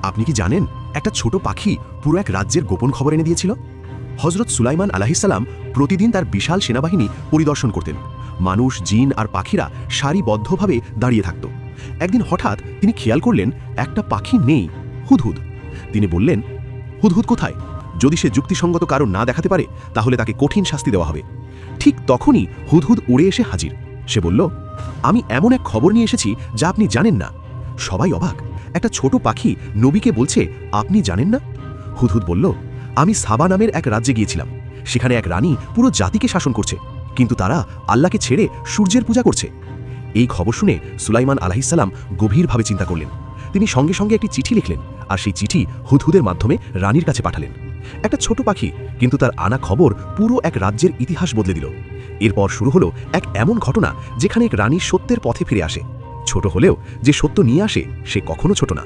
আপনি কি জানেন একটা ছোট পাখি পুরো এক রাজ্যের গোপন খবর এনে দিয়েছিল? হজরত সুলাইমান আলাইহিসসালাম প্রতিদিন তার বিশাল সেনাবাহিনী পরিদর্শন করতেন। মানুষ, জিন আর পাখিরা সারিবদ্ধভাবে দাঁড়িয়ে থাকত। একদিন হঠাৎ তিনি খেয়াল করলেন একটা পাখি নেই, হুদহুদ। তিনি বললেন, হুদহুদ কোথায়? যদি সে যুক্তিসঙ্গত কারণ না দেখাতে পারে তাহলে তাকে কঠিন শাস্তি দেওয়া হবে। ঠিক তখনই হুদহুদ উড়ে এসে হাজির। সে বলল, আমি এমন এক খবর নিয়ে এসেছি যা আপনি জানেন না। সবাই অবাক। একটা ছোট পাখি নবীকে বলছে আপনি জানেন না? হুদহুদ বলল, আমি সাবা নামের এক রাজ্যে গিয়েছিলাম। সেখানে এক রানী পুরো জাতিকে শাসন করছে, কিন্তু তারা আল্লাহকে ছেড়ে সূর্যের পূজা করছে। এই খবর শুনে সুলাইমান আলাইহিসসালাম গভীরভাবে চিন্তা করলেন। তিনি সঙ্গে সঙ্গে একটি চিঠি লিখলেন, আর সেই চিঠি হুদহুদের মাধ্যমে রানীর কাছে পাঠালেন। একটা ছোট পাখি, কিন্তু তার আনা খবর পুরো এক রাজ্যের ইতিহাস বদলে দিল। এরপর শুরু হলো এক এমন ঘটনা যেখানে এক রানী সত্যের পথে ফিরে আসে। ছোট হলেও যে সত্য নিয়ে আসে সে কখনো ছোট না।